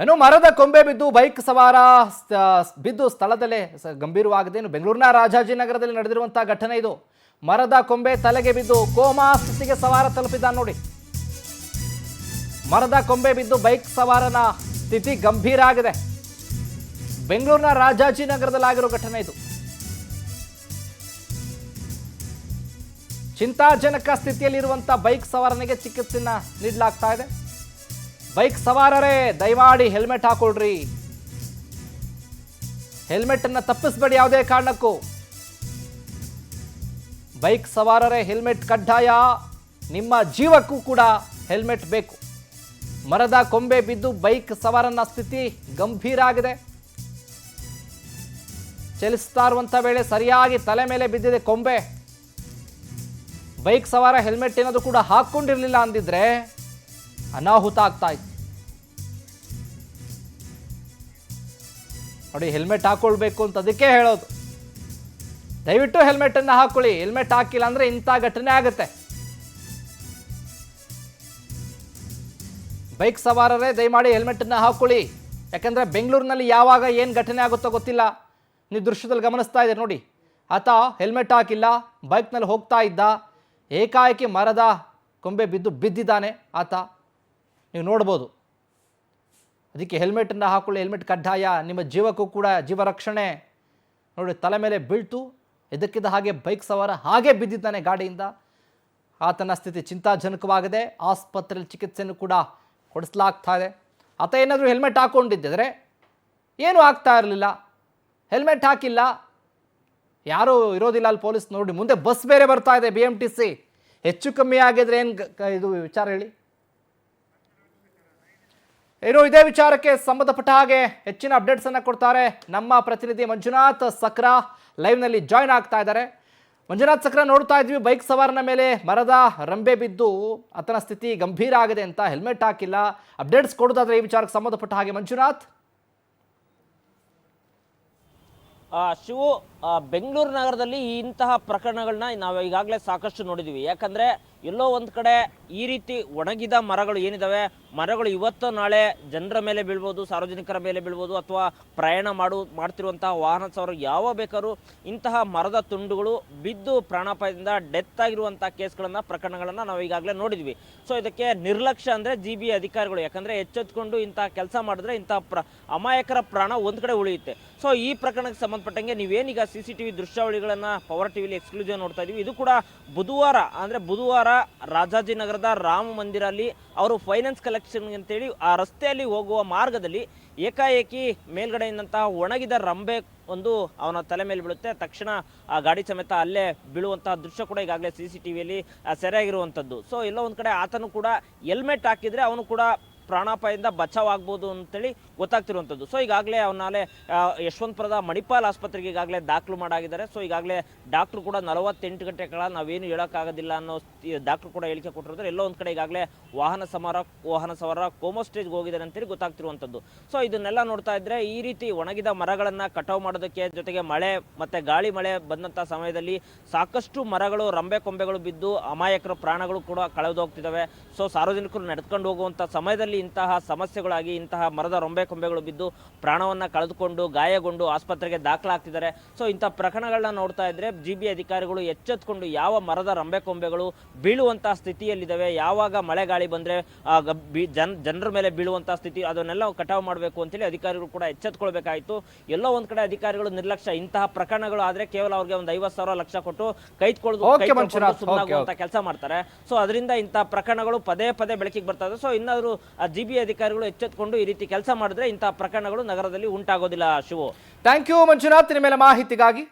ಏನು ಮರದ ಕೊಂಬೆ ಬಿದ್ದು ಬೈಕ್ ಸವಾರ ಬಿದ್ದು ಸ್ಥಳದಲ್ಲೇ ಗಂಭೀರವಾಗಿದೆ. ಬೆಂಗಳೂರಿನ ರಾಜಾಜಿನಗರದಲ್ಲಿ ನಡೆದಿರುವಂತಹ ಘಟನೆ ಇದು. ಮರದ ಕೊಂಬೆ ತಲೆಗೆ ಬಿದ್ದು ಕೋಮಾ ಸ್ಥಿತಿಗೆ ಸವಾರ ತಲುಪಿದ್ದ ನೋಡಿ. ಮರದ ಕೊಂಬೆ ಬಿದ್ದು ಬೈಕ್ ಸವಾರನ ಸ್ಥಿತಿ ಗಂಭೀರ ಆಗಿದೆ. ಬೆಂಗಳೂರಿನ ರಾಜಾಜಿನಗರದಲ್ಲಿ ಆಗಿರೋ ಘಟನೆ ಇದು. ಚಿಂತಾಜನಕ ಸ್ಥಿತಿಯಲ್ಲಿರುವಂತಹ ಬೈಕ್ ಸವಾರನಿಗೆ ಚಿಕಿತ್ಸೆಯನ್ನ ನೀಡಲಾಗ್ತಾ ಇದೆ. ಬೈಕ್ ಸವಾರರೇ ದಯಮಾಡಿ ಹೆಲ್ಮೆಟ್ ಹಾಕೊಳ್ರಿ. ಹೆಲ್ಮೆಟ್ ಅನ್ನ ತಪ್ಪಿಸಬೇಡಿ ಯಾವುದೇ ಕಾರಣಕ್ಕೂ. ಬೈಕ್ ಸವಾರರೇ ಹೆಲ್ಮೆಟ್ ಕಡ್ಡಾಯ. ನಿಮ್ಮ ಜೀವಕ್ಕೂ ಕೂಡ ಹೆಲ್ಮೆಟ್ ಬೇಕು. ಮರದ ಕೊಂಬೆ ಬಿದ್ದು ಬೈಕ್ ಸವಾರನ ಸ್ಥಿತಿ ಗಂಭೀರ ಆಗಿದೆ. ಚಲಿಸ್ತಾ ಇರುವಂತ ವೇಳೆ ಸರಿಯಾಗಿ ತಲೆ ಮೇಲೆ ಬಿದ್ದಿದೆ ಕೊಂಬೆ. ಬೈಕ್ ಸವಾರ ಹೆಲ್ಮೆಟ್ ಏನಾದರೂ ಕೂಡ ಹಾಕೊಂಡಿರಲಿಲ್ಲ ಅಂದಿದ್ರೆ ಅನಾಹುತ ಆಗ್ತಾ ಇತ್ತು. ನೋಡಿ, ಹೆಲ್ಮೆಟ್ ಹಾಕೊಳ್ಬೇಕು ಅಂತ ಅದಕ್ಕೆ ಹೇಳೋದು. ದಯವಿಟ್ಟು ಹೆಲ್ಮೆಟ್ ಅನ್ನ ಹಾಕೊಳ್ಳಿ. ಹೆಲ್ಮೆಟ್ ಹಾಕಿಲ್ಲ ಅಂದ್ರೆ ಇಂಥ ಘಟನೆ ಆಗುತ್ತೆ. ಬೈಕ್ ಸವಾರರೇ ದಯಮಾಡಿ ಹೆಲ್ಮೆಟ್ ಅನ್ನ ಹಾಕೊಳ್ಳಿ. ಯಾಕಂದ್ರೆ ಬೆಂಗಳೂರಿನಲ್ಲಿ ಯಾವಾಗ ಏನು ಘಟನೆ ಆಗುತ್ತೋ ಗೊತ್ತಿಲ್ಲ. ನೀವು ದೃಶ್ಯದಲ್ಲಿ ಗಮನಿಸ್ತಾ ಇದ್ದೀರಿ ನೋಡಿ. ಆತ ಹೆಲ್ಮೆಟ್ ಹಾಕಿಲ್ಲ, ಬೈಕ್ನಲ್ಲಿ ಹೋಗ್ತಾ ಇದ್ದ. ಏಕಾಏಕಿ ಮರದ ಕೊಂಬೆ ಬಿದ್ದಿದ್ದಾನೆ ಆತ. ನೀವು ನೋಡ್ಬೋದು. ಅದಕ್ಕೆ ಹೆಲ್ಮೆಟನ್ನು ಹಾಕೊಳ್ಳಿ. ಹೆಲ್ಮೆಟ್ ಕಡ್ಡಾಯ. ನಿಮ್ಮ ಜೀವಕ್ಕೂ ಕೂಡ ಜೀವ ರಕ್ಷಣೆ. ನೋಡಿ, ತಲೆ ಮೇಲೆ ಬೀಳ್ತು. ಇದಕ್ಕಿದ್ದ ಹಾಗೆ ಬೈಕ್ ಸವಾರ ಹಾಗೆ ಬಿದ್ದಿದ್ದಾನೆ ಗಾಡಿಯಿಂದ. ಆತನ ಸ್ಥಿತಿ ಚಿಂತಾಜನಕವಾಗಿದೆ. ಆಸ್ಪತ್ರೆಯಲ್ಲಿ ಚಿಕಿತ್ಸೆಯನ್ನು ಕೂಡ ಕೊಡಿಸಲಾಗ್ತಾ ಇದೆ. ಆತ ಏನಾದರೂ ಹೆಲ್ಮೆಟ್ ಹಾಕ್ಕೊಂಡಿದ್ದರೆ ಏನೂ ಆಗ್ತಾ ಇರಲಿಲ್ಲ. ಹೆಲ್ಮೆಟ್ ಹಾಕಿಲ್ಲ, ಯಾರೂ ಇರೋದಿಲ್ಲ ಅಲ್ಲಿ ಪೊಲೀಸ್. ನೋಡಿ, ಮುಂದೆ ಬಸ್ ಬೇರೆ ಬರ್ತಾ ಇದೆ, BMTC. ಹೆಚ್ಚು ಕಮ್ಮಿ ಆಗಿದ್ರೆ ಏನು ಇದು ವಿಚಾರ ಹೇಳಿ. ಏನೋ ಇದೇ ವಿಚಾರಕ್ಕೆ ಸಂಬಂಧಪಟ್ಟ ಹಾಗೆ ಹೆಚ್ಚಿನ ಅಪ್ಡೇಟ್ಸ್ ಅನ್ನು ಕೊಡ್ತಾರೆ ನಮ್ಮ ಪ್ರತಿನಿಧಿ ಮಂಜುನಾಥ್ ಸಕ್ರಾ. ಲೈವ್ನಲ್ಲಿ ಜಾಯ್ನ್ ಆಗ್ತಾ ಇದ್ದಾರೆ. ಮಂಜುನಾಥ್ ಸಕ್ರಾ, ನೋಡ್ತಾ ಇದ್ವಿ ಬೈಕ್ ಸವಾರನ ಮೇಲೆ ಮರದ ರಂಬೆ ಬಿದ್ದು ಆತನ ಸ್ಥಿತಿ ಗಂಭೀರ ಆಗಿದೆ ಅಂತ. ಹೆಲ್ಮೆಟ್ ಹಾಕಿಲ್ಲ. ಅಪ್ಡೇಟ್ಸ್ ಕೊಡೋದಾದ್ರೆ ಈ ವಿಚಾರಕ್ಕೆ ಸಂಬಂಧಪಟ್ಟ ಹಾಗೆ ಮಂಜುನಾಥ್. ಶಿವು, ಬೆಂಗಳೂರು ನಗರದಲ್ಲಿ ಇಂತಹ ಪ್ರಕರಣಗಳನ್ನ ನಾವು ಈಗಾಗಲೇ ಸಾಕಷ್ಟು ನೋಡಿದ್ದೀವಿ. ಯಾಕಂದರೆ ಎಲ್ಲೋ ಒಂದು ಕಡೆ ಈ ರೀತಿ ಒಣಗಿದ ಮರಗಳು ಏನಿದ್ದಾವೆ, ಮರಗಳು ಇವತ್ತು ನಾಳೆ ಜನರ ಮೇಲೆ ಬೀಳ್ಬೋದು, ಸಾರ್ವಜನಿಕರ ಮೇಲೆ ಬೀಳ್ಬೋದು, ಅಥವಾ ಪ್ರಯಾಣ ಮಾಡ್ತಿರುವಂತಹ ವಾಹನ ಸವಾರ ಯಾವ ಬೇಕಾದ್ರೂ ಇಂತಹ ಮರದ ತುಂಡುಗಳು ಬಿದ್ದು ಪ್ರಾಣಾಪಾಯದಿಂದ ಡೆತ್ ಆಗಿರುವಂಥ ಕೇಸ್ಗಳನ್ನು, ಪ್ರಕರಣಗಳನ್ನು ನಾವು ಈಗಾಗಲೇ ನೋಡಿದ್ವಿ. ಸೊ ಇದಕ್ಕೆ ನಿರ್ಲಕ್ಷ್ಯ ಅಂದರೆ GB ಅಧಿಕಾರಿಗಳು. ಯಾಕಂದರೆ ಎಚ್ಚೆತ್ಕೊಂಡು ಇಂತಹ ಕೆಲಸ ಮಾಡಿದ್ರೆ ಇಂತಹ ಅಮಾಯಕರ ಪ್ರಾಣ ಒಂದು ಕಡೆ ಉಳಿಯುತ್ತೆ. ಸೊ ಈ ಪ್ರಕರಣಕ್ಕೆ ಸಂಬಂಧಪಟ್ಟಂಗೆ ನೀವೇನೀಗ CCTV ದೃಶ್ಯಾವಳಿಗಳನ್ನು ಪವರ್ ಟಿವಿಲಿ ಎಕ್ಸ್ಕ್ಲೂಸಿವ್ ನೋಡ್ತಾ ಇದ್ದೀವಿ. ಇದು ಕೂಡ ಬುಧವಾರ ರಾಜಾಜಿನಗರದ ರಾಮ ಮಂದಿರ ಅಲ್ಲಿ ಅವರು ಫೈನಾನ್ಸ್ ಕಲೆಕ್ಷನ್ ಅಂತೇಳಿ ಆ ರಸ್ತೆಯಲ್ಲಿ ಹೋಗುವ ಮಾರ್ಗದಲ್ಲಿ ಏಕಾಏಕಿ ಮೇಲ್ಗಡೆಯಿಂದಂತಹ ಒಣಗಿದ ರಂಬೆ ಒಂದು ಅವನ ತಲೆ ಮೇಲೆ ಬೀಳುತ್ತೆ. ತಕ್ಷಣ ಆ ಗಾಡಿ ಸಮೇತ ಅಲ್ಲೇ ಬೀಳುವಂತಹ ದೃಶ್ಯ ಕೂಡ ಈಗಾಗಲೇ CCTVಯಲ್ಲಿ ಸೆರೆಯಾಗಿರುವಂಥದ್ದು. ಸೊ ಎಲ್ಲೋ ಒಂದು ಕಡೆ ಆತನು ಕೂಡ ಹೆಲ್ಮೆಟ್ ಹಾಕಿದ್ರೆ ಅವನು ಕೂಡ ಪ್ರಾಣಾಪಾಯದಿಂದ ಬಚಾವಾಗ್ಬೋದು ಅಂತೇಳಿ ಗೊತ್ತಾಗ್ತಿರುವಂಥದ್ದು. ಸೊ ಈಗಾಗಲೇ ಅವನಾಲೆ ಯಶವಂತಪುರದ ಮಣಿಪಾಲ್ ಆಸ್ಪತ್ರೆಗೆ ಈಗಾಗಲೇ ದಾಖಲು ಮಾಡಾಗಿದ್ದಾರೆ. ಸೊ ಈಗಾಗಲೇ ಡಾಕ್ಟ್ರು ಕೂಡ 48 ಗಂಟೆ ಕಾಲ ನಾವೇನು ಹೇಳೋಕ್ಕಾಗೋದಿಲ್ಲ ಅನ್ನೋ ಡಾಕ್ಟ್ರು ಕೂಡ ಹೇಳಿಕೆ ಕೊಟ್ಟಿರೋದ್ರೆ ಎಲ್ಲೋ ಒಂದು ಕಡೆ ಈಗಾಗಲೇ ವಾಹನ ಸವಾರ ಕೋಮಾ ಸ್ಟೇಜ್ಗೆ ಹೋಗಿದ್ದಾರೆ ಅಂತೇಳಿ ಗೊತ್ತಾಗ್ತಿರುವಂಥದ್ದು. ಸೊ ಇದನ್ನೆಲ್ಲ ನೋಡ್ತಾ ಇದ್ರೆ ಈ ರೀತಿ ಒಣಗಿದ ಮರಗಳನ್ನು ಕಟಾವು ಮಾಡೋದಕ್ಕೆ, ಜೊತೆಗೆ ಮಳೆ ಮತ್ತು ಗಾಳಿ ಮಳೆ ಬಂದಂಥ ಸಮಯದಲ್ಲಿ ಸಾಕಷ್ಟು ಮರಗಳು, ರಂಬೆ ಕೊಂಬೆಗಳು ಬಿದ್ದು ಅಮಾಯಕರ ಪ್ರಾಣಗಳು ಕೂಡ ಕಳೆದೋಗ್ತಿದ್ದಾವೆ. ಸೊ ಸಾರ್ವಜನಿಕರು ನಡೆದುಕೊಂಡು ಹೋಗುವಂಥ ಸಮಯದಲ್ಲಿ ಇಂತಹ ಸಮಸ್ಯೆಗಳಾಗಿ ಇಂತಹ ಮರದ ರೊಂಬೆ ಕೊಂಬೆಗಳು ಬಿದ್ದು ಪ್ರಾಣವನ್ನು ಕಳೆದುಕೊಂಡು ಗಾಯಗೊಂಡು ಆಸ್ಪತ್ರೆಗೆ ದಾಖಲಾಗ್ತಿದ್ದಾರೆ. ಸೊ ಇಂಥ ಪ್ರಕರಣಗಳನ್ನ ನೋಡ್ತಾ ಇದ್ರೆ GB ಅಧಿಕಾರಿಗಳು ಎಚ್ಚೆತ್ಕೊಂಡು ಯಾವ ಮರದ ರಂಬೆ ಕೊಂಬೆಗಳು ಬೀಳುವಂತಹ ಸ್ಥಿತಿಯಲ್ಲಿದ್ದಾವೆ, ಯಾವಾಗ ಮಳೆ ಗಾಳಿ ಬಂದರೆ ಜನರ ಮೇಲೆ ಬೀಳುವಂತಹ ಸ್ಥಿತಿ, ಅದನ್ನೆಲ್ಲ ಕಟಾವು ಮಾಡಬೇಕು ಅಂತೇಳಿ ಅಧಿಕಾರಿಗಳು ಕೂಡ ಎಚ್ಚೆತ್ಕೊಳ್ಬೇಕಾಯಿತು. ಎಲ್ಲೋ ಒಂದು ಕಡೆ ಅಧಿಕಾರಿಗಳು ನಿರ್ಲಕ್ಷ್ಯ. ಇಂತಹ ಪ್ರಕರಣಗಳು ಆದರೆ ಕೇವಲ ಅವ್ರಿಗೆ ಒಂದು 50,000 ಲಕ್ಷ ಕೊಟ್ಟು ಸುಮ್ಮನಾಗುವಂತ ಕೆಲಸ ಮಾಡ್ತಾರೆ. ಸೊ ಅದರಿಂದ ಇಂತಹ ಪ್ರಕರಣಗಳು ಪದೇ ಬೆಳಕಿಗೆ ಬರ್ತಾ ಇದೆ. ಸೊ ಇನ್ನಾದರೂ GB ಅಧಿಕಾರಿಗಳು ಎಚ್ಚೆತ್ಕೊಂಡು ಈ ರೀತಿ ಕೆಲಸ ಮಾಡಿದ್ರೆ ಇಂತಹ ಪ್ರಕರಣಗಳು ನಗರದಲ್ಲಿ ಉಂಟಾಗೋದಿಲ್ಲ. ಶಿವು, ಥ್ಯಾಂಕ್ ಯು ಮಂಜುನಾಥ್, ನಿಮ್ಮ ಮೇಲೆ ಮಾಹಿತಿಗಾಗಿ.